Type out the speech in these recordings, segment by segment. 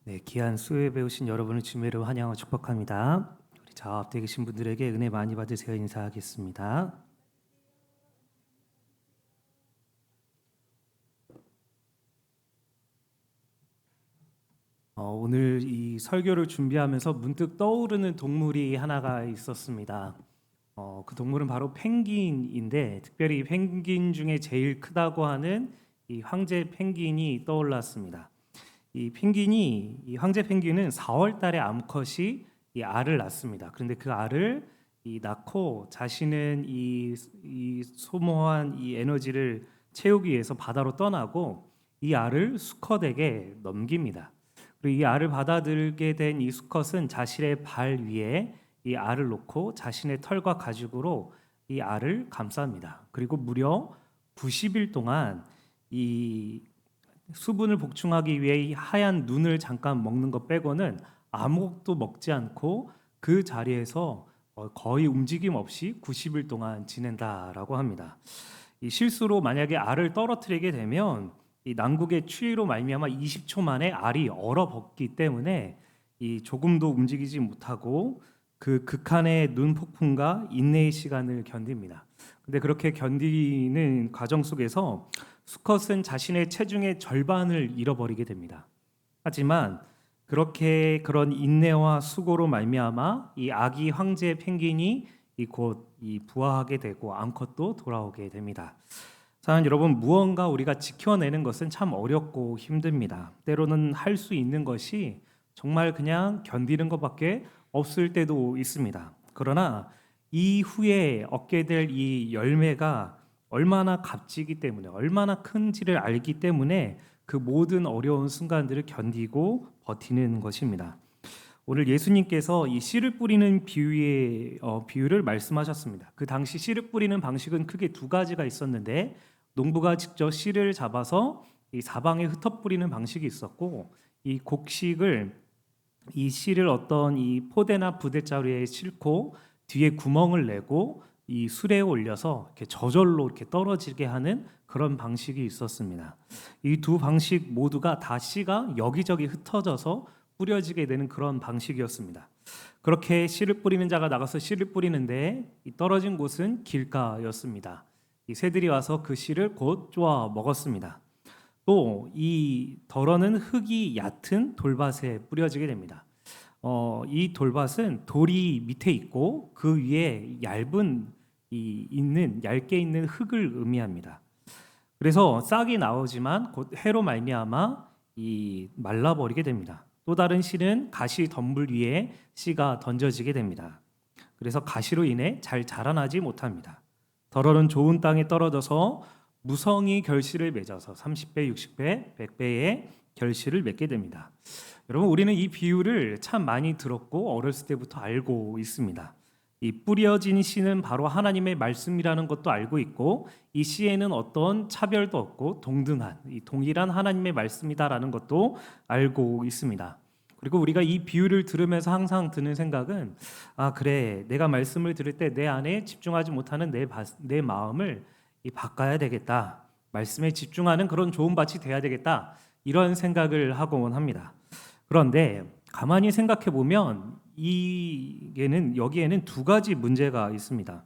네, 귀한 수요에 배우신 여러분을 주님으로 환영하고 축복합니다. 우리 좌우 앞에 계신 분들에게 은혜 많이 받으세요 인사하겠습니다. 오늘 이 설교를 준비하면서 문득 떠오르는 동물이 하나가 있었습니다. 그 동물은 바로 펭귄인데 특별히 펭귄 중에 제일 크다고 하는 이 황제 펭귄이 떠올랐습니다. 이 황제 펭귄은 4월 달에 암컷이 이 알을 낳습니다. 그런데 그 알을 낳고 자신은 이 소모한 이 에너지를 채우기 위해서 바다로 떠나고 이 알을 수컷에게 넘깁니다. 그리고 이 알을 받아들게 된 이 수컷은 자신의 발 위에 이 알을 놓고 자신의 털과 가죽으로 이 알을 감쌉니다. 그리고 무려 90일 동안 이 수분을 복충하기 위해 이 하얀 눈을 잠깐 먹는 것 빼고는 아무것도 먹지 않고 그 자리에서 거의 움직임 없이 90일 동안 지낸다라고 합니다. 이 실수로 만약에 알을 떨어뜨리게 되면 이 난국의 추위로 말미암아 20초 만에 알이 얼어붙기 때문에 이 조금도 움직이지 못하고 그 극한의 눈 폭풍과 인내의 시간을 견딥니다. 근데 그렇게 견디는 과정 속에서 수컷은 자신의 체중의 절반을 잃어버리게 됩니다. 하지만 그런 인내와 수고로 말미암아 이 아기 황제 펭귄이 곧 부화하게 되고 암컷도 돌아오게 됩니다. 사랑하는 여러분, 무언가 우리가 지켜내는 것은 참 어렵고 힘듭니다. 때로는 할 수 있는 것이 정말 그냥 견디는 것밖에 없을 때도 있습니다. 그러나 이후에 얻게 될 이 열매가 얼마나 값지기 때문에 얼마나 큰지를 알기 때문에 그 모든 어려운 순간들을 견디고 버티는 것입니다. 오늘 예수님께서 이 씨를 뿌리는 비유를 말씀하셨습니다. 그 당시 씨를 뿌리는 방식은 크게 두 가지가 있었는데 농부가 직접 씨를 잡아서 이 사방에 흩어 뿌리는 방식이 있었고 이 곡식을 이 씨를 어떤 이 포대나 부대자루에 싣고 뒤에 구멍을 내고 이 수레에 올려서 이렇게 저절로 이렇게 떨어지게 하는 그런 방식이 있었습니다. 이 두 방식 모두가 다 씨가 여기저기 흩어져서 뿌려지게 되는 그런 방식이었습니다. 그렇게 씨를 뿌리는 자가 나가서 씨를 뿌리는데 이 떨어진 곳은 길가였습니다. 이 새들이 와서 그 씨를 곧 쪼아 먹었습니다. 또 이 덜어는 흙이 얕은 돌밭에 뿌려지게 됩니다. 이 돌밭은 돌이 밑에 있고 그 위에 얇게 있는 흙을 의미합니다. 그래서 싹이 나오지만 곧 해로 말미암아 이 말라버리게 됩니다. 또 다른 씨는 가시 덤불 위에 씨가 던져지게 됩니다. 그래서 가시로 인해 잘 자라나지 못합니다. 덜어는 좋은 땅에 떨어져서 무성히 결실을 맺어서 30배, 60배, 100배의 결실을 맺게 됩니다. 여러분, 우리는 이 비유를 참 많이 들었고 어렸을 때부터 알고 있습니다. 이 뿌려진 씨는 바로 하나님의 말씀이라는 것도 알고 있고 이 씨에는 어떤 차별도 없고 동일한 하나님의 말씀이다라는 것도 알고 있습니다. 그리고 우리가 이 비유를 들으면서 항상 드는 생각은 그래, 내가 말씀을 들을 때 내 안에 집중하지 못하는 내 마음을 바꿔야 되겠다. 말씀에 집중하는 그런 좋은 밭이 돼야 되겠다. 이런 생각을 하곤 합니다. 그런데 가만히 생각해 보면 여기에는 두 가지 문제가 있습니다.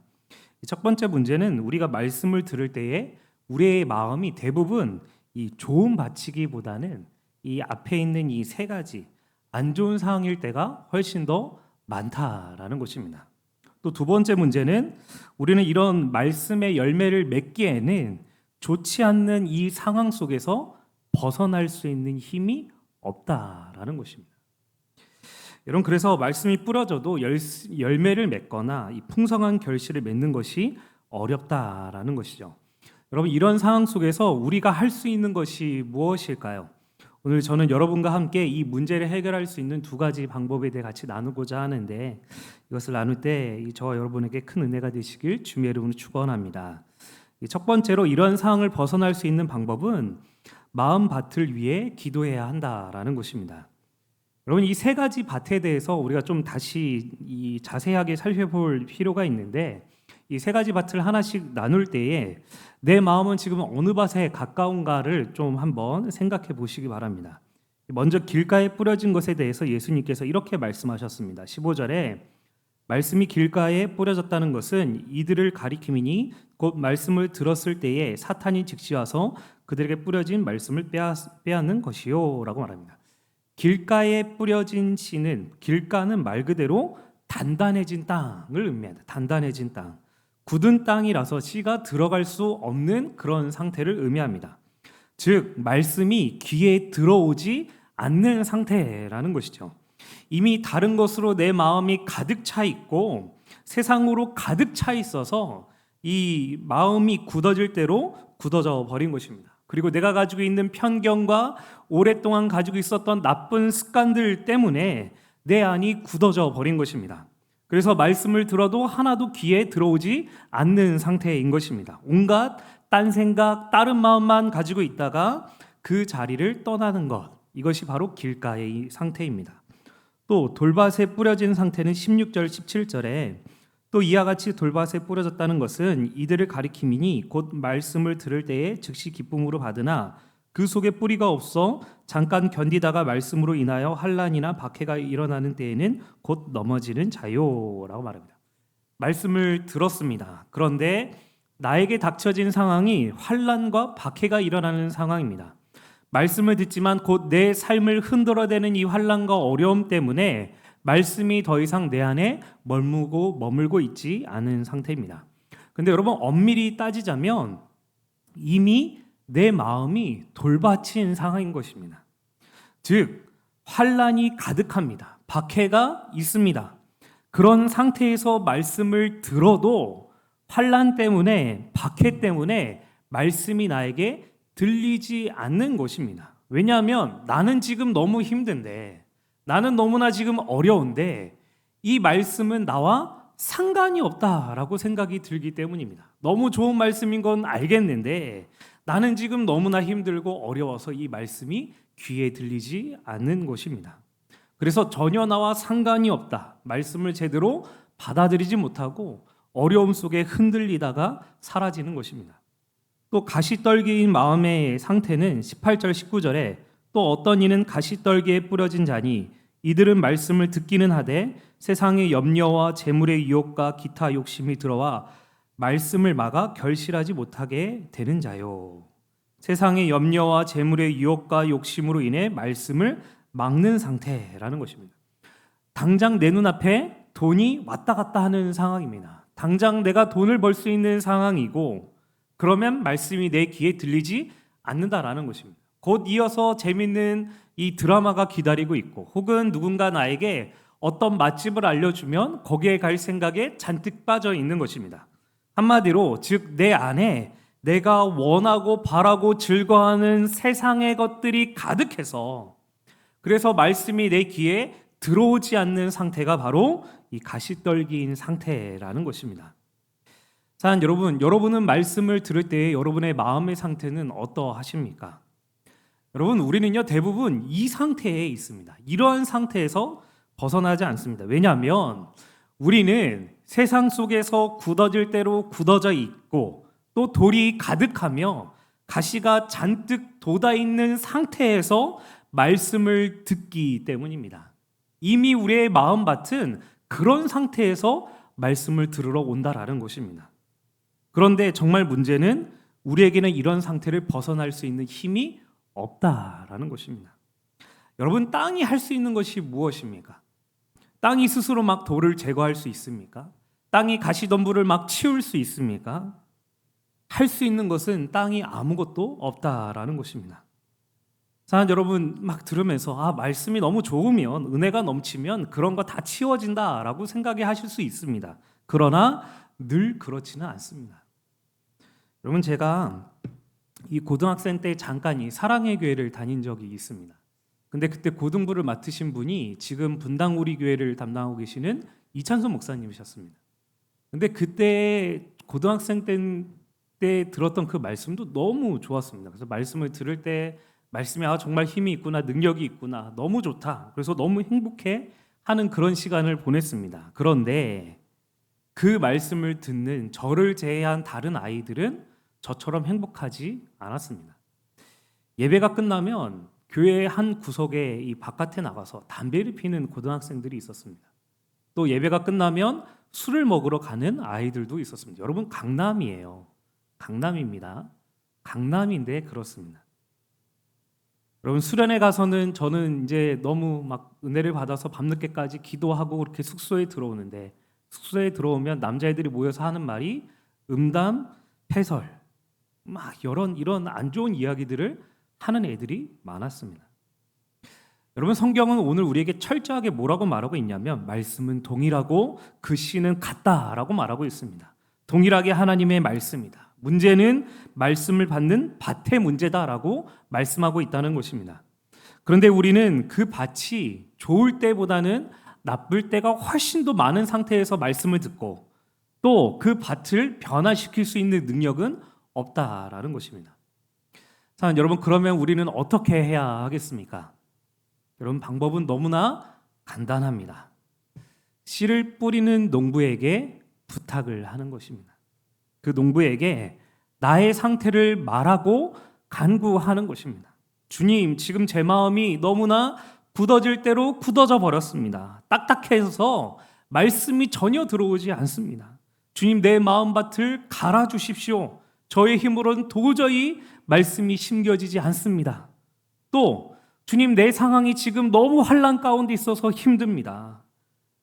첫 번째 문제는 우리가 말씀을 들을 때에 우리의 마음이 대부분 이 좋은 밭이기보다는 이 앞에 있는 이 세 가지 안 좋은 상황일 때가 훨씬 더 많다라는 것입니다. 또 두 번째 문제는 우리는 이런 말씀의 열매를 맺기에는 좋지 않는 이 상황 속에서 벗어날 수 있는 힘이 없다라는 것입니다. 여러분, 그래서 말씀이 뿌려져도 열매를 맺거나 이 풍성한 결실을 맺는 것이 어렵다라는 것이죠. 여러분, 이런 상황 속에서 우리가 할 수 있는 것이 무엇일까요? 오늘 저는 여러분과 함께 이 문제를 해결할 수 있는 두 가지 방법에 대해 같이 나누고자 하는데 이것을 나눌 때 저와 여러분에게 큰 은혜가 되시길 주님의 이름으로 축원합니다. 첫 번째로 이런 상황을 벗어날 수 있는 방법은 마음 밭을 위해 기도해야 한다라는 것입니다. 여러분, 이 세 가지 밭에 대해서 우리가 좀 다시 자세하게 살펴볼 필요가 있는데 이 세 가지 밭을 하나씩 나눌 때에 내 마음은 지금 어느 밭에 가까운가를 좀 한번 생각해 보시기 바랍니다. 먼저 길가에 뿌려진 것에 대해서 예수님께서 이렇게 말씀하셨습니다. 15절에 말씀이 길가에 뿌려졌다는 것은 이들을 가리킴이니 곧 말씀을 들었을 때에 사탄이 즉시 와서 그들에게 뿌려진 말씀을 빼앗는 것이요 라고 말합니다. 길가에 뿌려진 씨는, 길가는 말 그대로 단단해진 땅을 의미합니다. 단단해진 땅, 굳은 땅이라서 씨가 들어갈 수 없는 그런 상태를 의미합니다. 즉 말씀이 귀에 들어오지 않는 상태라는 것이죠. 이미 다른 것으로 내 마음이 가득 차 있고 세상으로 가득 차 있어서 이 마음이 굳어질 대로 굳어져 버린 것입니다. 그리고 내가 가지고 있는 편견과 오랫동안 가지고 있었던 나쁜 습관들 때문에 내 안이 굳어져 버린 것입니다. 그래서 말씀을 들어도 하나도 귀에 들어오지 않는 상태인 것입니다. 온갖 딴 생각, 다른 마음만 가지고 있다가 그 자리를 떠나는 것, 이것이 바로 길가의 상태입니다. 또 돌밭에 뿌려진 상태는 16절, 17절에 또 이와 같이 돌밭에 뿌려졌다는 것은 이들을 가리킴이니 곧 말씀을 들을 때에 즉시 기쁨으로 받으나 그 속에 뿌리가 없어 잠깐 견디다가 말씀으로 인하여 환난이나 박해가 일어나는 때에는 곧 넘어지는 자요라고 말합니다. 말씀을 들었습니다. 그런데 나에게 닥쳐진 상황이 환난과 박해가 일어나는 상황입니다. 말씀을 듣지만 곧 내 삶을 흔들어대는 이 환난과 어려움 때문에 말씀이 더 이상 내 안에 머물고 있지 않은 상태입니다. 근데 여러분 엄밀히 따지자면 이미 내 마음이 돌밭인 상황인 것입니다. 즉 환난이 가득합니다. 박해가 있습니다. 그런 상태에서 말씀을 들어도 환난 때문에, 박해 때문에 말씀이 나에게 들리지 않는 것입니다. 왜냐하면 나는 지금 너무 힘든데, 나는 너무나 지금 어려운데 이 말씀은 나와 상관이 없다라고 생각이 들기 때문입니다. 너무 좋은 말씀인 건 알겠는데 나는 지금 너무나 힘들고 어려워서 이 말씀이 귀에 들리지 않는 것입니다. 그래서 전혀 나와 상관이 없다, 말씀을 제대로 받아들이지 못하고 어려움 속에 흔들리다가 사라지는 것입니다. 또 가시떨기인 마음의 상태는 18절 19절에 또 어떤 이는 가시떨기에 뿌려진 자니 이들은 말씀을 듣기는 하되 세상의 염려와 재물의 유혹과 기타 욕심이 들어와 말씀을 막아 결실하지 못하게 되는 자요. 세상의 염려와 재물의 유혹과 욕심으로 인해 말씀을 막는 상태라는 것입니다. 당장 내 눈앞에 돈이 왔다 갔다 하는 상황입니다. 당장 내가 돈을 벌 수 있는 상황이고 그러면 말씀이 내 귀에 들리지 않는다라는 것입니다. 곧 이어서 재밌는 이 드라마가 기다리고 있고 혹은 누군가 나에게 어떤 맛집을 알려주면 거기에 갈 생각에 잔뜩 빠져 있는 것입니다. 한마디로 즉 내 안에 내가 원하고 바라고 즐거워하는 세상의 것들이 가득해서 그래서 말씀이 내 귀에 들어오지 않는 상태가 바로 이 가시떨기인 상태라는 것입니다. 자, 여러분은 말씀을 들을 때 여러분의 마음의 상태는 어떠하십니까? 여러분, 우리는요 대부분 이 상태에 있습니다. 이러한 상태에서 벗어나지 않습니다. 왜냐하면 우리는 세상 속에서 굳어질 대로 굳어져 있고 또 돌이 가득하며 가시가 잔뜩 돋아있는 상태에서 말씀을 듣기 때문입니다. 이미 우리의 마음밭은 그런 상태에서 말씀을 들으러 온다라는 것입니다. 그런데 정말 문제는 우리에게는 이런 상태를 벗어날 수 있는 힘이 없다라는 것입니다. 여러분, 땅이 할 수 있는 것이 무엇입니까? 땅이 스스로 막 돌을 제거할 수 있습니까? 땅이 가시덤불을 막 치울 수 있습니까? 할 수 있는 것은 땅이 아무것도 없다라는 것입니다. 자, 여러분 막 들으면서 말씀이 너무 좋으면, 은혜가 넘치면 그런 거 다 치워진다라고 생각해 하실 수 있습니다. 그러나 늘 그렇지는 않습니다. 여러분, 제가 이 고등학생 때 잠깐 이 사랑의 교회를 다닌 적이 있습니다. 근데 그때 고등부를 맡으신 분이 지금 분당 우리 교회를 담당하고 계시는 이찬수 목사님이셨습니다. 근데 그때 고등학생 때 들었던 그 말씀도 너무 좋았습니다. 그래서 말씀을 들을 때 말씀이 정말 힘이 있구나, 능력이 있구나, 너무 좋다, 그래서 너무 행복해 하는 그런 시간을 보냈습니다. 그런데 그 말씀을 듣는 저를 제외한 다른 아이들은 저처럼 행복하지 않았습니다. 예배가 끝나면 교회 한 구석에 이 바깥에 나가서 담배를 피는 고등학생들이 있었습니다. 또 예배가 끝나면 술을 먹으러 가는 아이들도 있었습니다. 여러분, 강남이에요. 강남입니다. 강남인데 그렇습니다. 여러분, 수련회 가서는 저는 이제 너무 막 은혜를 받아서 밤늦게까지 기도하고 그렇게 숙소에 들어오는데, 숙소에 들어오면 남자애들이 모여서 하는 말이 음담, 패설, 막 이런 안 좋은 이야기들을 하는 애들이 많았습니다. 여러분, 성경은 오늘 우리에게 철저하게 뭐라고 말하고 있냐면, 말씀은 동일하고 그 씨는 같다라고 말하고 있습니다. 동일하게 하나님의 말씀이다. 문제는 말씀을 받는 밭의 문제다라고 말씀하고 있다는 것입니다. 그런데 우리는 그 밭이 좋을 때보다는 나쁠 때가 훨씬 더 많은 상태에서 말씀을 듣고, 또 그 밭을 변화시킬 수 있는 능력은 없다라는 것입니다. 자, 여러분, 그러면 우리는 어떻게 해야 하겠습니까? 여러분, 방법은 너무나 간단합니다. 씨를 뿌리는 농부에게 부탁을 하는 것입니다. 그 농부에게 나의 상태를 말하고 간구하는 것입니다. 주님, 지금 제 마음이 너무나 굳어질 대로 굳어져 버렸습니다. 딱딱해서 말씀이 전혀 들어오지 않습니다. 주님, 내 마음밭을 갈아주십시오. 저의 힘으로는 도저히 말씀이 심겨지지 않습니다. 또 주님, 내 상황이 지금 너무 환난 가운데 있어서 힘듭니다.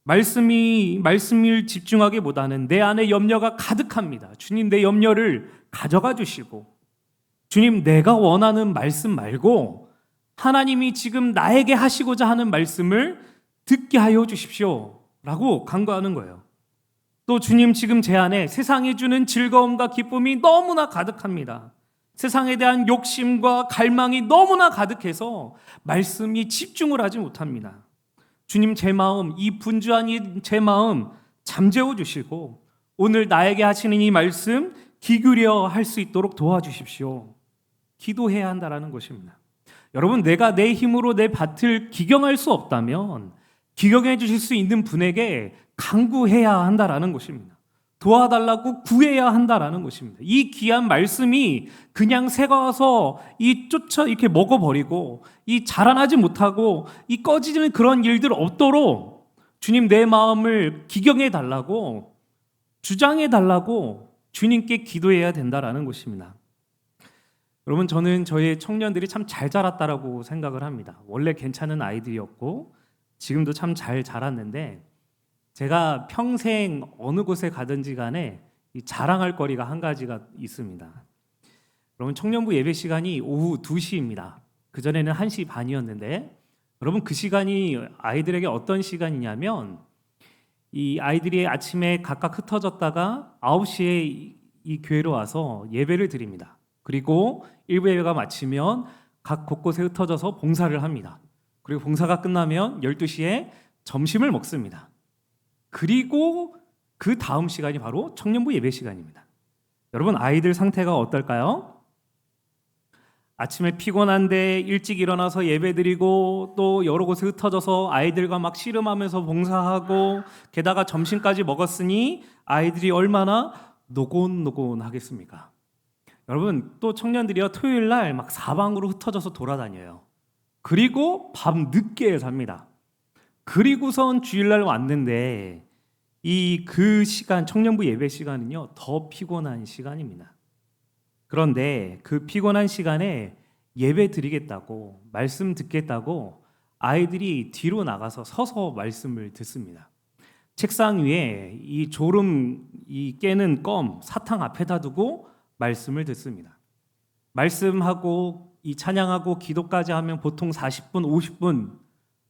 말씀을 집중하기보다는 내 안에 염려가 가득합니다. 주님, 내 염려를 가져가 주시고, 주님, 내가 원하는 말씀 말고 하나님이 지금 나에게 하시고자 하는 말씀을 듣게 하여 주십시오 라고 간구하는 거예요. 또 주님, 지금 제 안에 세상이 주는 즐거움과 기쁨이 너무나 가득합니다. 세상에 대한 욕심과 갈망이 너무나 가득해서 말씀이 집중을 하지 못합니다. 주님, 제 마음, 이 분주한 제 마음 잠재워 주시고, 오늘 나에게 하시는 이 말씀 귀 기울여 할 수 있도록 도와주십시오. 기도해야 한다라는 것입니다. 여러분, 내가 내 힘으로 내 밭을 기경할 수 없다면 기경해 주실 수 있는 분에게 간구해야 한다라는 것입니다. 도와달라고 구해야 한다라는 것입니다. 이 귀한 말씀이 그냥 새가 와서 이렇게 먹어버리고 이 자라나지 못하고 이 꺼지는 그런 일들 없도록 주님, 내 마음을 기경해 달라고, 주장해 달라고 주님께 기도해야 된다라는 것입니다. 여러분, 저는 저희 청년들이 참 잘 자랐다라고 생각을 합니다. 원래 괜찮은 아이들이었고 지금도 참 잘 자랐는데, 제가 평생 어느 곳에 가든지 간에 자랑할 거리가 한 가지가 있습니다. 여러분, 청년부 예배 시간이 오후 2시입니다. 그전에는 1시 반이었는데, 여러분, 그 시간이 아이들에게 어떤 시간이냐면, 이 아이들이 아침에 각각 흩어졌다가 9시에 이 교회로 와서 예배를 드립니다. 그리고 일부 예배가 마치면 각 곳곳에 흩어져서 봉사를 합니다. 그리고 봉사가 끝나면 12시에 점심을 먹습니다. 그리고 그 다음 시간이 바로 청년부 예배 시간입니다. 여러분, 아이들 상태가 어떨까요? 아침에 피곤한데 일찍 일어나서 예배드리고 또 여러 곳에 흩어져서 아이들과 막 씨름하면서 봉사하고, 게다가 점심까지 먹었으니 아이들이 얼마나 노곤노곤하겠습니까? 여러분, 또 청년들이요, 토요일 날 막 사방으로 흩어져서 돌아다녀요. 그리고 밤 늦게 삽니다. 그리고선 주일날 왔는데, 그 시간, 청년부 예배 시간은요, 더 피곤한 시간입니다. 그런데 그 피곤한 시간에 예배 드리겠다고, 말씀 듣겠다고 아이들이 뒤로 나가서 서서 말씀을 듣습니다. 책상 위에 이 졸음 깨는 껌, 사탕 앞에다 두고 말씀을 듣습니다. 말씀하고 이 찬양하고 기도까지 하면 보통 40분, 50분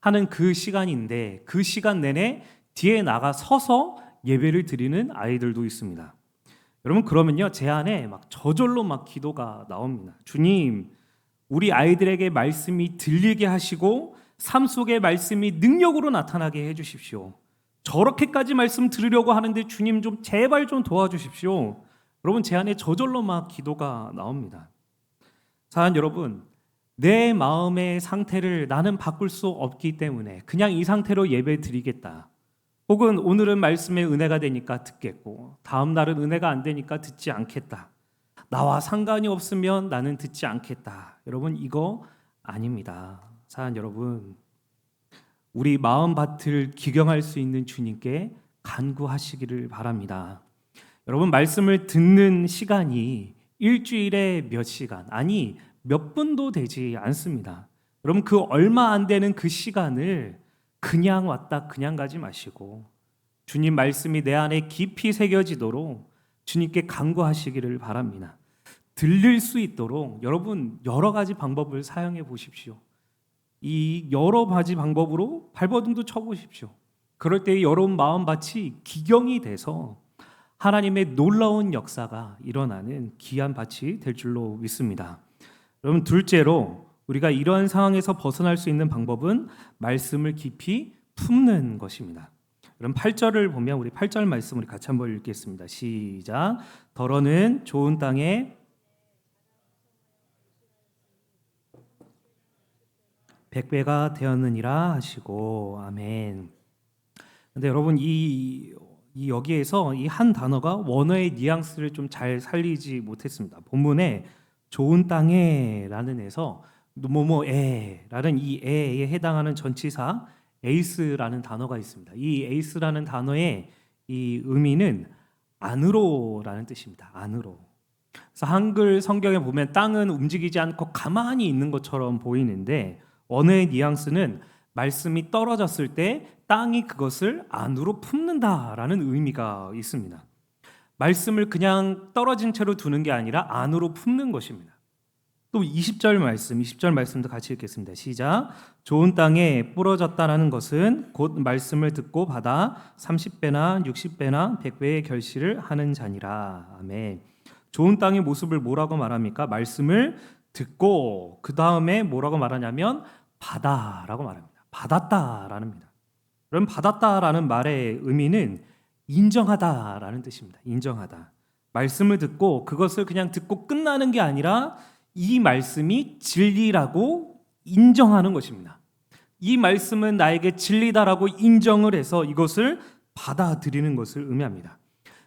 하는 그 시간인데, 그 시간 내내 뒤에 나가 서서 예배를 드리는 아이들도 있습니다. 여러분, 그러면요, 제 안에 막 저절로 막 기도가 나옵니다. 주님, 우리 아이들에게 말씀이 들리게 하시고 삶 속에 말씀이 능력으로 나타나게 해주십시오. 저렇게까지 말씀 들으려고 하는데 주님, 좀 제발 좀 도와주십시오. 여러분, 제 안에 저절로 막 기도가 나옵니다. 사랑하는 여러분, 내 마음의 상태를 나는 바꿀 수 없기 때문에 그냥 이 상태로 예배 드리겠다, 혹은 오늘은 말씀의 은혜가 되니까 듣겠고 다음 날은 은혜가 안 되니까 듣지 않겠다, 나와 상관이 없으면 나는 듣지 않겠다, 여러분, 이거 아닙니다. 사랑하는 여러분, 우리 마음밭을 기경할 수 있는 주님께 간구하시기를 바랍니다. 여러분, 말씀을 듣는 시간이 일주일에 몇 시간, 아니 몇 분도 되지 않습니다. 여러분, 그 얼마 안 되는 그 시간을 그냥 왔다 그냥 가지 마시고 주님 말씀이 내 안에 깊이 새겨지도록 주님께 간구하시기를 바랍니다. 들릴 수 있도록 여러분 여러 가지 방법을 사용해 보십시오. 이 여러 가지 방법으로 발버둥도 쳐보십시오. 그럴 때 여러분 마음밭이 기경이 돼서 하나님의 놀라운 역사가 일어나는 귀한 밭이 될 줄로 믿습니다. 여러분, 둘째로 우리가 이러한 상황에서 벗어날 수 있는 방법은 말씀을 깊이 품는 것입니다. 그럼 8절을 보면 우리 8절 말씀 우리 같이 한번 읽겠습니다. 시작. 더러는 좋은 땅에 백배가 되었느니라 하시고 아멘. 근데 여러분 이 여기에서 이 한 단어가 원어의 뉘앙스를 좀 잘 살리지 못했습니다. 본문에 좋은 땅에라는 에서 뭐뭐에라는 이 에에 해당하는 전치사 에이스라는 단어가 있습니다. 이 에이스라는 단어의 이 의미는 안으로라는 뜻입니다. 안으로. 그래서 한글 성경에 보면 땅은 움직이지 않고 가만히 있는 것처럼 보이는데 언어의 뉘앙스는 말씀이 떨어졌을 때 땅이 그것을 안으로 품는다라는 의미가 있습니다. 말씀을 그냥 떨어진 채로 두는 게 아니라 안으로 품는 것입니다. 또 20절 말씀도 같이 읽겠습니다. 시작. 좋은 땅에 부러졌다라는 것은 곧 말씀을 듣고 받아 30배나 60배나 100배의 결실을 하는 자니라. 아멘. 좋은 땅의 모습을 뭐라고 말합니까? 말씀을 듣고 그 다음에 뭐라고 말하냐면 받아라고 말합니다. 받았다라는 겁니다. 그럼 받았다라는 말의 의미는 인정하다라는 뜻입니다. 인정하다. 말씀을 듣고 그것을 그냥 듣고 끝나는 게 아니라 이 말씀이 진리라고 인정하는 것입니다. 이 말씀은 나에게 진리다라고 인정을 해서 이것을 받아들이는 것을 의미합니다.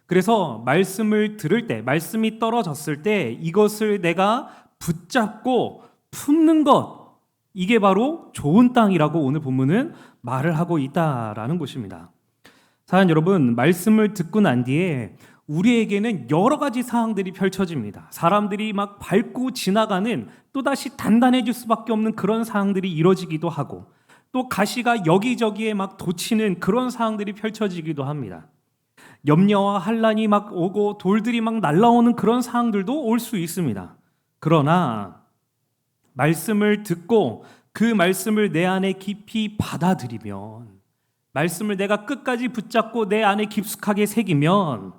그래서 말씀을 들을 때, 말씀이 떨어졌을 때 이것을 내가 붙잡고 품는 것, 이게 바로 좋은 땅이라고 오늘 본문은 말을 하고 있다라는 것입니다. 사랑하는 여러분, 말씀을 듣고 난 뒤에 우리에게는 여러 가지 상황들이 펼쳐집니다. 사람들이 막 밟고 지나가는 또다시 단단해질 수밖에 없는 그런 상황들이 이루어지기도 하고 또 가시가 여기저기에 막 돋치는 그런 상황들이 펼쳐지기도 합니다. 염려와 환란이 막 오고 돌들이 막 날아오는 그런 상황들도 올 수 있습니다. 그러나 말씀을 듣고 그 말씀을 내 안에 깊이 받아들이면 말씀을 내가 끝까지 붙잡고 내 안에 깊숙하게 새기면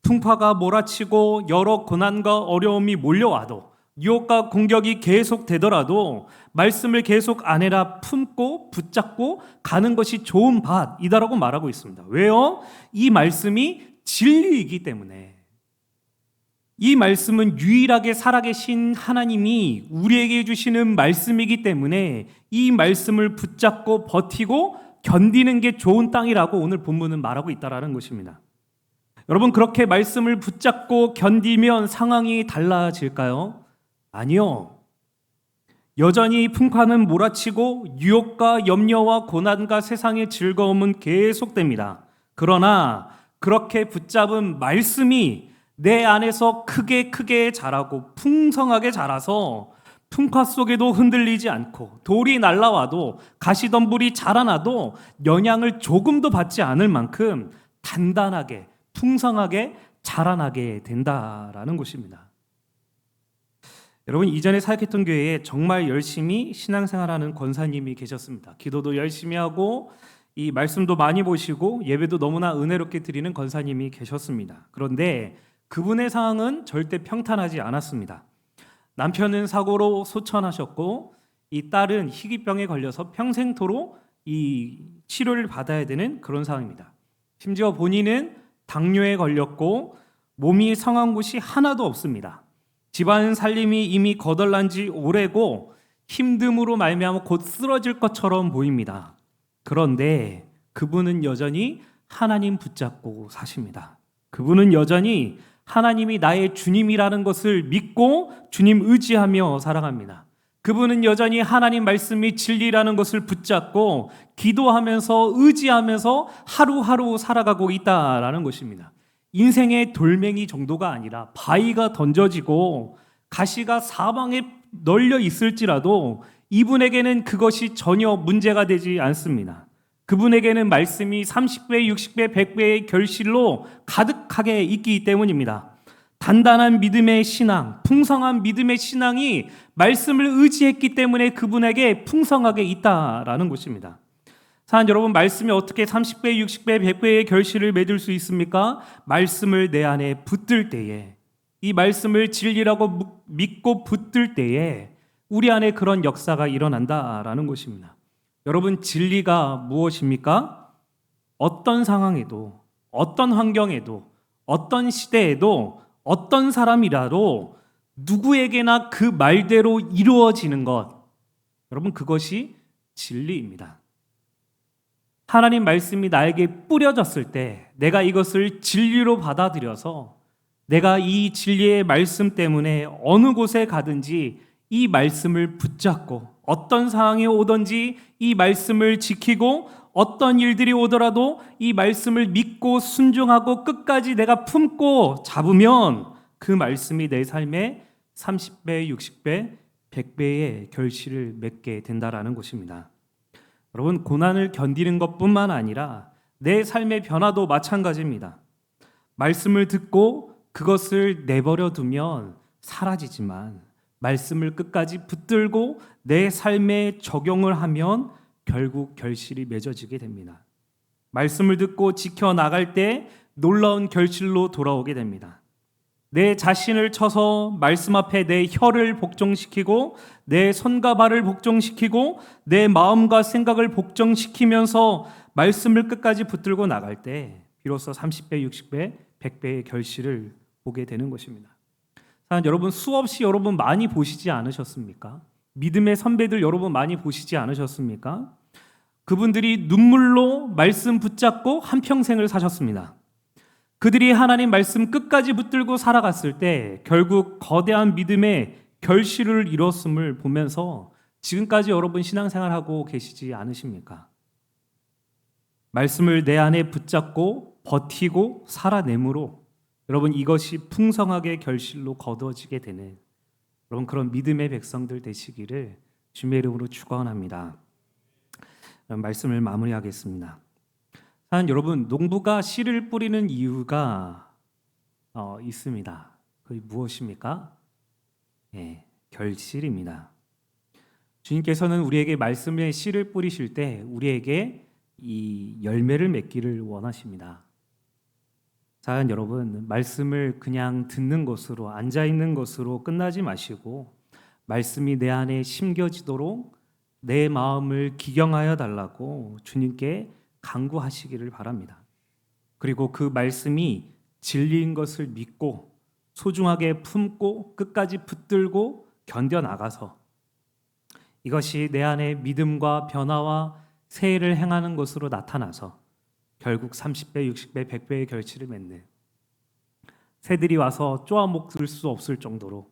풍파가 몰아치고 여러 고난과 어려움이 몰려와도 유혹과 공격이 계속되더라도 말씀을 계속 안에라 품고 붙잡고 가는 것이 좋은 밭이다라고 말하고 있습니다. 왜요? 이 말씀이 진리이기 때문에. 이 말씀은 유일하게 살아계신 하나님이 우리에게 주시는 말씀이기 때문에 이 말씀을 붙잡고 버티고 견디는 게 좋은 땅이라고 오늘 본문은 말하고 있다는 것입니다. 여러분, 그렇게 말씀을 붙잡고 견디면 상황이 달라질까요? 아니요. 여전히 풍파는 몰아치고 유혹과 염려와 고난과 세상의 즐거움은 계속됩니다. 그러나 그렇게 붙잡은 말씀이 내 안에서 크게 자라고 풍성하게 자라서 풍파 속에도 흔들리지 않고 돌이 날아와도 가시덤불이 자라나도 영향을 조금도 받지 않을 만큼 단단하게 풍성하게 자라나게 된다라는 것입니다. 여러분, 이전에 사역했던 교회에 정말 열심히 신앙생활하는 권사님이 계셨습니다. 기도도 열심히 하고 이 말씀도 많이 보시고 예배도 너무나 은혜롭게 드리는 권사님이 계셨습니다. 그런데 그분의 상황은 절대 평탄하지 않았습니다. 남편은 사고로 소천하셨고 이 딸은 희귀병에 걸려서 평생토록 이 치료를 받아야 되는 그런 상황입니다. 심지어 본인은 당뇨에 걸렸고 몸이 성한 곳이 하나도 없습니다. 집안 살림이 이미 거덜난 지 오래고 힘듦으로 말미암아 곧 쓰러질 것처럼 보입니다. 그런데 그분은 여전히 하나님 붙잡고 사십니다. 그분은 여전히 하나님이 나의 주님이라는 것을 믿고 주님 의지하며 살아갑니다. 그분은 여전히 하나님 말씀이 진리라는 것을 붙잡고 기도하면서 의지하면서 하루하루 살아가고 있다라는 것입니다. 인생의 돌멩이 정도가 아니라 바위가 던져지고 가시가 사방에 널려 있을지라도 이분에게는 그것이 전혀 문제가 되지 않습니다. 그분에게는 말씀이 30배, 60배, 100배의 결실로 가득하게 있기 때문입니다. 단단한 믿음의 신앙, 풍성한 믿음의 신앙이 말씀을 의지했기 때문에 그분에게 풍성하게 있다라는 것입니다. 사랑하는 여러분, 말씀이 어떻게 30배, 60배, 100배의 결실을 맺을 수 있습니까? 말씀을 내 안에 붙들 때에, 이 말씀을 진리라고 믿고 붙들 때에 우리 안에 그런 역사가 일어난다라는 것입니다. 여러분, 진리가 무엇입니까? 어떤 상황에도, 어떤 환경에도, 어떤 시대에도, 어떤 사람이라도 누구에게나 그 말대로 이루어지는 것, 여러분, 그것이 진리입니다. 하나님 말씀이 나에게 뿌려졌을 때 내가 이것을 진리로 받아들여서 내가 이 진리의 말씀 때문에 어느 곳에 가든지 이 말씀을 붙잡고 어떤 상황이 오든지 이 말씀을 지키고 어떤 일들이 오더라도 이 말씀을 믿고 순종하고 끝까지 내가 품고 잡으면 그 말씀이 내 삶에 30배, 60배, 100배의 결실을 맺게 된다라는 것입니다. 여러분, 고난을 견디는 것뿐만 아니라 내 삶의 변화도 마찬가지입니다. 말씀을 듣고 그것을 내버려 두면 사라지지만 말씀을 끝까지 붙들고 내 삶에 적용을 하면 결국 결실이 맺어지게 됩니다. 말씀을 듣고 지켜나갈 때 놀라운 결실로 돌아오게 됩니다. 내 자신을 쳐서 말씀 앞에 내 혀를 복종시키고 내 손과 발을 복종시키고 내 마음과 생각을 복종시키면서 말씀을 끝까지 붙들고 나갈 때 비로소 30배, 60배, 100배의 결실을 보게 되는 것입니다. 여러분, 수없이 여러분 많이 보시지 않으셨습니까? 믿음의 선배들 여러분 많이 보시지 않으셨습니까? 그분들이 눈물로 말씀 붙잡고 한평생을 사셨습니다. 그들이 하나님 말씀 끝까지 붙들고 살아갔을 때 결국 거대한 믿음의 결실을 이뤘음을 보면서 지금까지 여러분 신앙생활하고 계시지 않으십니까? 말씀을 내 안에 붙잡고 버티고 살아내므로 여러분 이것이 풍성하게 결실로 거두어지게 되는 여러분 그런 믿음의 백성들 되시기를 주님의 이름으로 축원합니다. 말씀을 마무리하겠습니다. 여러분, 농부가 씨를 뿌리는 이유가 있습니다. 그게 무엇입니까? 결실입니다. 주님께서는 우리에게 말씀의 씨를 뿌리실 때 우리에게 이 열매를 맺기를 원하십니다. 사랑하는 여러분, 말씀을 그냥 듣는 것으로 앉아 있는 것으로 끝나지 마시고 말씀이 내 안에 심겨지도록 내 마음을 기경하여 달라고 주님께 간구하시기를 바랍니다. 그리고 그 말씀이 진리인 것을 믿고 소중하게 품고 끝까지 붙들고 견뎌나가서 이것이 내 안에 믿음과 변화와 새해를 행하는 것으로 나타나서 결국 30배, 60배, 100배의 결실을 맺는 새들이 와서 쪼아먹을 수 없을 정도로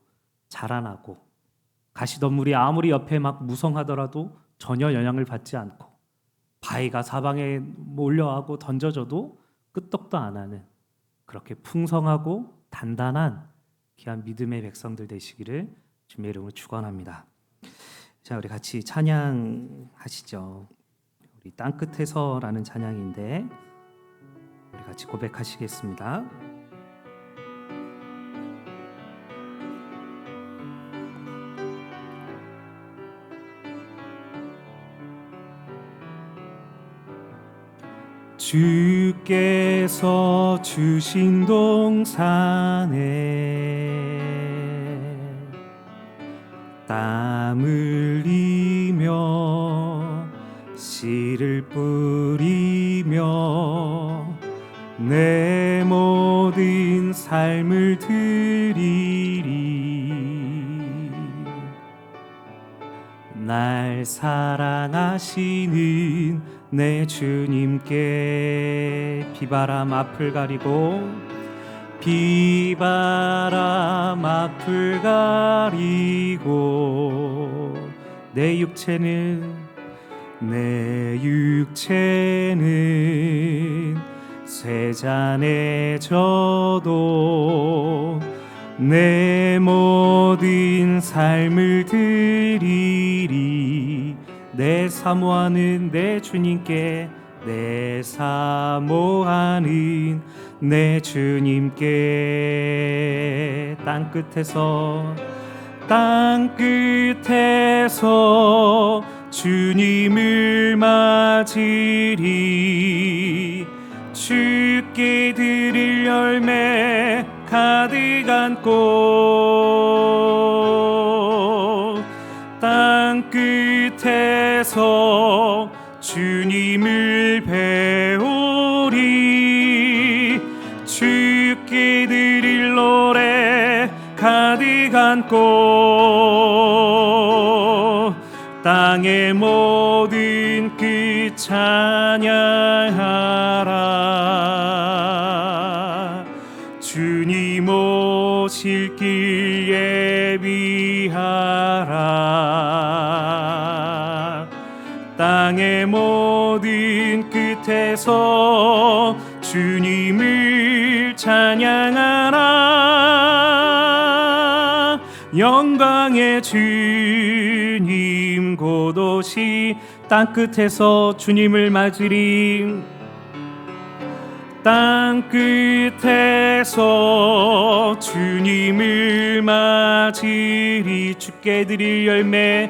자라나고 가시덤불이 아무리 옆에 막 무성하더라도 전혀 영향을 받지 않고 바위가 사방에 몰려하고 던져져도 끄떡도 안 하는 그렇게 풍성하고 단단한 귀한 믿음의 백성들 되시기를 주님의 이름으로 축원합니다. 자, 우리 같이 찬양하시죠. 우리 땅끝에서라는 찬양인데 우리 같이 고백하시겠습니다. 주께서 주신 동산에 땀 흘리며 씨를 뿌리며 내 모든 삶을 드리리. 날 사랑하시는 내 주님께 비바람 앞을 가리고 비바람 앞을 가리고 내 육체는 세잔에 져도 내 모든 삶을 드리리. 내 사모하는 내 주님께, 내 사모하는 내 주님께 땅끝에서 주님을 맞으리. 주께 드릴 열매 가득한 꽃 땅끝에서 주님을 배우리. 주께 드릴 노래 가득한 꽃 땅의 모든 끝 찬양하라. 주님 오실 길 예비하라. 땅의 모든 끝에서 주님을 찬양하라. 영광의 주님 곧 오시. 땅끝에서 주님을 맞으리. 땅끝에서 주님을 맞으리. 주께 드릴 열매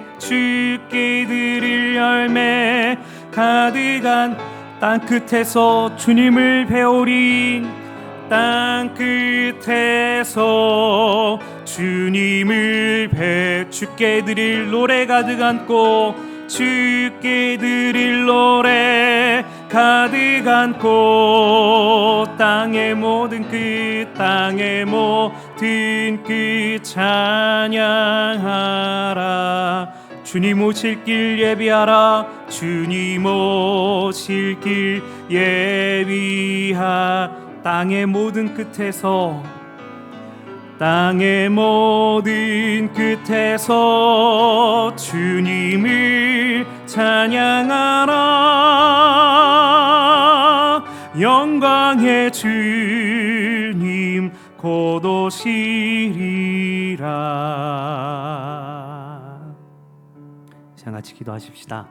가득한 땅끝에서 주님을 배우리. 땅끝에서 주님을 주께 드릴 노래 가득한 꽃 주께 드릴 노래 가득한 꽃 땅의 모든 끝 찬양하라. 주님 오실 길 예비하라. 주님 오실 길 예비하라. 땅의 모든 끝에서 주님을 찬양하라. 영광의 주님 곧 오시리라. 자, 같이 기도하십시다.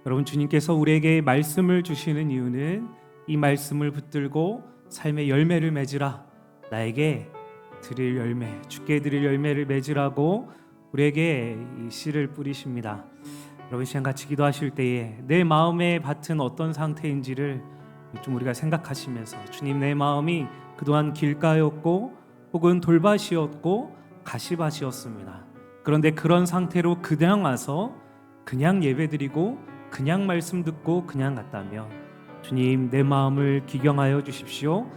여러분, 주님께서 우리에게 말씀을 주시는 이유는 이 말씀을 붙들고 삶의 열매를 맺으라. 나에게 드릴 열매, 주께 드릴 열매를 맺으라고 우리에게 이 씨를 뿌리십니다. 여러분, 시간 같이 기도하실 때에 내 마음의 밭은 어떤 상태인지를 좀 우리가 생각하시면서, 주님, 내 마음이 그동안 길가였고 혹은 돌밭이었고 가시밭이었습니다. 그런데 그런 상태로 그냥 와서 그냥 예배드리고 그냥 말씀 듣고 그냥 갔다면, 주님, 내 마음을 기경하여 주십시오.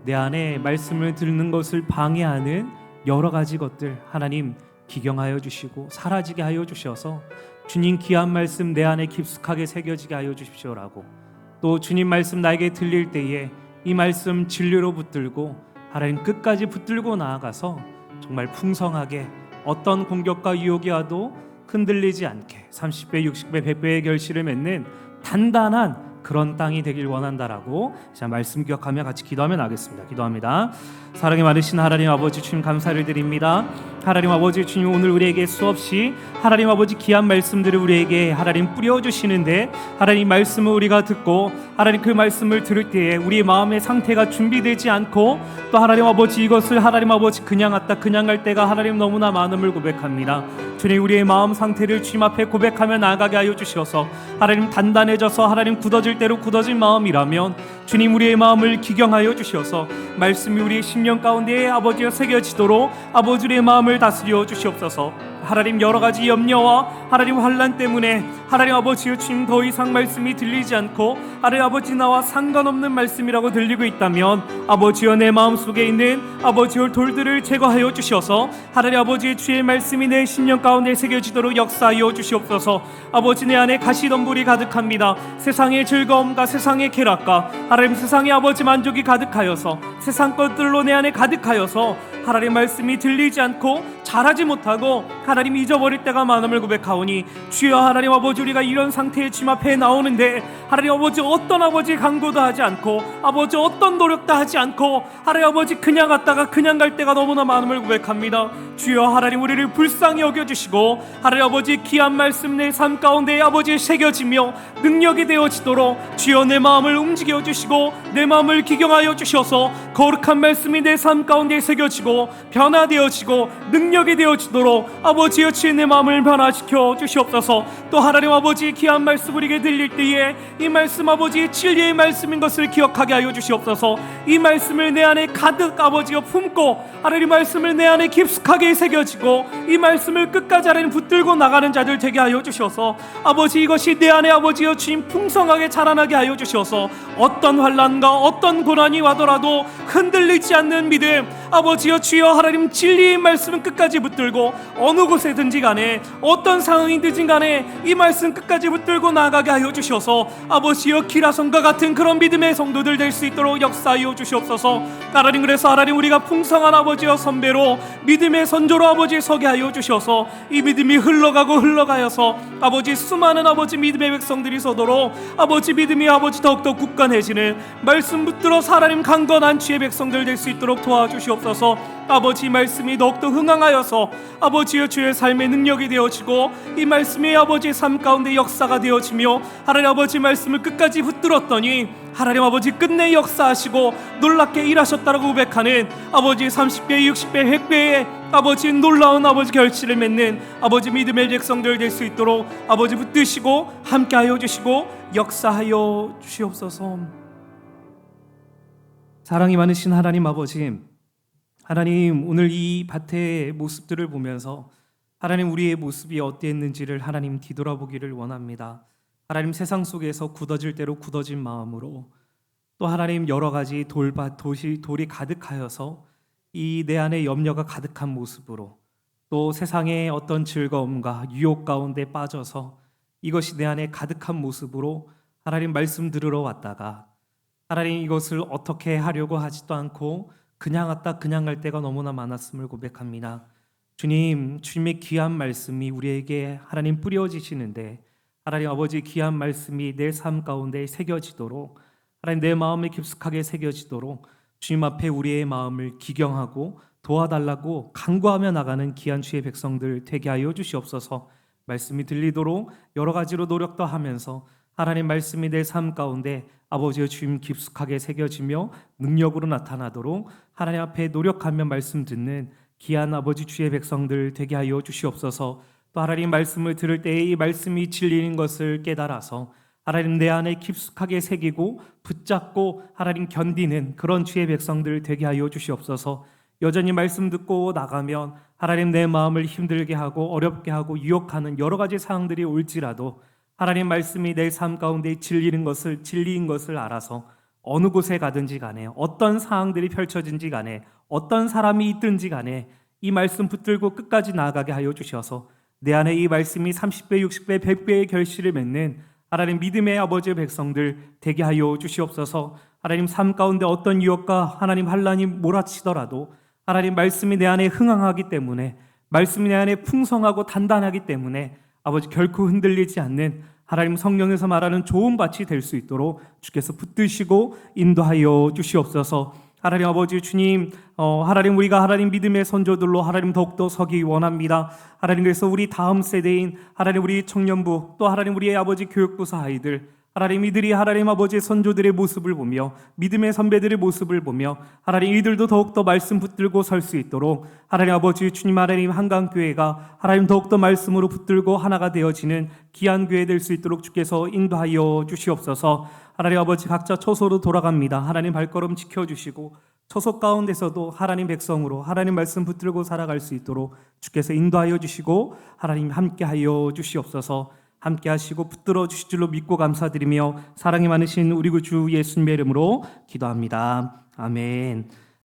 내 안에 말씀을 듣는 것을 방해하는 여러 가지 것들 하나님 기경하여 주시고 사라지게 하여 주셔서 주님 귀한 말씀 내 안에 깊숙하게 새겨지게 하여 주십시오라고, 또 주님 말씀 나에게 들릴 때에 이 말씀 진리로 붙들고 하나님 끝까지 붙들고 나아가서 정말 풍성하게 어떤 공격과 유혹이 와도 흔들리지 않게 30배, 60배, 100배의 결실을 맺는 단단한 그런 땅이 되길 원한다라고, 자, 말씀 기억하며 같이 기도하며 나가겠습니다. 기도합니다. 사랑이 많으신 하나님 아버지, 주님 감사를 드립니다. 하나님 아버지, 주님 오늘 우리에게 수없이 하나님 아버지 귀한 말씀들을 우리에게 하나님 뿌려주시는데, 하나님 말씀을 우리가 듣고 하나님 그 말씀을 들을 때에 우리의 마음의 상태가 준비되지 않고, 또 하나님 아버지 이것을 하나님 아버지 그냥 왔다 그냥 갈 때가 하나님 너무나 많음을 고백합니다. 주님, 우리의 마음 상태를 주님 앞에 고백하며 나아가게 하여 주셔서 하나님 단단해져서 하나님 굳어질 대로 굳어진 마음이라면 주님 우리의 마음을 기경하여 주셔서 말씀이 우리의 심령 가운데에 아버지여 새겨지도록 아버지 우리의 마음을 다스려 주시옵소서. 하나님 여러 가지 염려와 하나님 환난 때문에 하나님 아버지여 주님 더 이상 말씀이 들리지 않고 하나님 아버지 나와 상관없는 말씀이라고 들리고 있다면 아버지여 내 마음속에 있는 아버지여 돌들을 제거하여 주셔서 하나님 아버지의 주의 말씀이 내 심령 가운데 새겨지도록 역사하여 주시옵소서. 아버지 내 안에 가시덤불이 가득합니다. 세상의 즐거움과 세상의 쾌락과 하나님 세상의 아버지 만족이 가득하여서 세상 것들로 내 안에 가득하여서 하나님 말씀이 들리지 않고 잘하지 못하고 하나님 잊어버릴 때가 많음을 고백하오니 주여 하나님 아버지 우리가 이런 상태의 주님 앞에 나오는데 하나님 아버지 어떤 아버지 강구도 하지 않고 아버지 어떤 노력도 하지 않고 하나님 아버지 그냥 갔다가 그냥 갈 때가 너무나 많음을 고백합니다. 주여 하나님 우리를 불쌍히 여겨주시고 하나님 아버지 귀한 말씀 내 삶 가운데 아버지 새겨지며 능력이 되어지도록 주여 내 마음을 움직여 주시고 내 마음을 기경하여 주셔서 거룩한 말씀이 내 삶 가운데 새겨지고 변화되어지고 능력이 되어지도록 아버지여 주의 내 마음을 변화시켜 주시옵소서. 또 하나님 아버지 귀한 말씀 우리에게 들릴 때에 이 말씀 아버지 진리의 말씀인 것을 기억하게 하여 주시옵소서. 이 말씀을 내 안에 가득 아버지여 품고 하나님 말씀을 내 안에 깊숙하게 새겨지고 이 말씀을 끝까지 하나님 붙들고 나가는 자들 되게 하여 주셔서 아버지 이것이 내 안에 아버지여 주님 풍성하게 자라나게 하여 주셔서 어떤 환난과 어떤 고난이 와더라도 흔들리지 않는 믿음 아버지여 주여 하나님 진리의 말씀은 끝까지 붙들고 어느 곳에든지 간에 어떤 상황이든지 간에 이 말씀 끝까지 붙들고 나아가게 하여 주셔서 아버지여 기라성과 같은 그런 믿음의 성도들 될 수 있도록 역사하여 주시옵소서. 하나님 그래서 하나님 우리가 풍성한 아버지여 선배로 믿음의 선조로 아버지 서게 하여 주셔서 이 믿음이 흘러가여서 아버지 수많은 아버지 믿음의 백성들이 서도록 아버지 믿음이 아버지 더욱더 굳건해지는 말씀 붙들어서 하나님 강건한 주의 백성들 될 수 있도록 도와주시옵소서. 아버지 말씀이 더욱더 흥황하여서 아버지의 주의 삶의 능력이 되어지고 이 말씀이 아버지의 삶 가운데 역사가 되어지며 하나님 아버지 말씀을 끝까지 붙들었더니 하나님 아버지 끝내 역사하시고 놀랍게 일하셨다라고 고백하는 아버지 30배 60배 100배의 아버지 놀라운 아버지 결실을 맺는 아버지 믿음의 백성들 될 수 있도록 아버지 붙드시고 함께하여 주시고 역사하여 주시옵소서. 사랑이 많으신 하나님 아버지, 하나님 오늘 이 밭의 모습들을 보면서 하나님 우리의 모습이 어땠는지를 하나님 뒤돌아보기를 원합니다. 하나님 세상 속에서 굳어질 대로 굳어진 마음으로 또 하나님 여러 가지 돌밭 돌이 가득하여서 이 내 안에 염려가 가득한 모습으로 또 세상의 어떤 즐거움과 유혹 가운데 빠져서 이것이 내 안에 가득한 모습으로 하나님 말씀 들으러 왔다가 하나님 이것을 어떻게 하려고 하지도 않고 그냥 왔다 그냥 갈 때가 너무나 많았음을 고백합니다. 주님의 귀한 말씀이 우리에게 하나님 뿌려지시는데 하나님 아버지 귀한 말씀이 내 삶 가운데 새겨지도록 하나님 내 마음에 깊숙하게 새겨지도록 주님 앞에 우리의 마음을 기경하고 도와달라고 간구하며 나가는 귀한 주의 백성들 되게 하여 주시옵소서. 말씀이 들리도록 여러 가지로 노력도 하면서 하나님 말씀이 내 삶 가운데 아버지의 주님 깊숙하게 새겨지며 능력으로 나타나도록 하나님 앞에 노력하며 말씀 듣는 귀한 아버지 주의 백성들 되게 하여 주시옵소서. 또 하나님 말씀을 들을 때에 이 말씀이 진리인 것을 깨달아서 하나님 내 안에 깊숙하게 새기고 붙잡고 하나님 견디는 그런 주의 백성들 되게 하여 주시옵소서. 여전히 말씀 듣고 나가면 하나님 내 마음을 힘들게 하고 어렵게 하고 유혹하는 여러 가지 상황들이 올지라도 하나님 말씀이 내 삶 가운데 진리인 것을 알아서 어느 곳에 가든지 간에 어떤 상황들이 펼쳐진지 간에 어떤 사람이 있든지 간에 이 말씀 붙들고 끝까지 나아가게 하여 주셔서 내 안에 이 말씀이 30배, 60배, 100배의 결실을 맺는 하나님 믿음의 아버지의 백성들 되게 하여 주시옵소서. 하나님 삶 가운데 어떤 유혹과 하나님 환난이 몰아치더라도 하나님 말씀이 내 안에 흥황하기 때문에 말씀이 내 안에 풍성하고 단단하기 때문에 아버지 결코 흔들리지 않는 하나님 성령에서 말하는 좋은 밭이 될 수 있도록 주께서 붙드시고 인도하여 주시옵소서. 하나님 아버지 주님, 하나님 우리가 하나님 믿음의 선조들로 하나님 더욱더 서기 원합니다. 하나님 그래서 우리 다음 세대인 하나님 우리 청년부 또 하나님 우리의 아버지 교육부서 아이들 하나님 이들이 하나님 아버지의 선조들의 모습을 보며 믿음의 선배들의 모습을 보며 하나님 이들도 더욱더 말씀 붙들고 설 수 있도록 하나님 아버지 주님 하나님 한강교회가 하나님 더욱더 말씀으로 붙들고 하나가 되어지는 귀한 교회 될 수 있도록 주께서 인도하여 주시옵소서. 하나님 아버지 각자 처소로 돌아갑니다. 하나님 발걸음 지켜주시고 처소 가운데서도 하나님 백성으로 하나님 말씀 붙들고 살아갈 수 있도록 주께서 인도하여 주시고 하나님 함께하여 주시옵소서. 함께하시고 붙들어 주실 줄로 믿고 감사드리며 사랑이 많으신 우리 주 예수님의 이름으로 기도합니다. 아멘.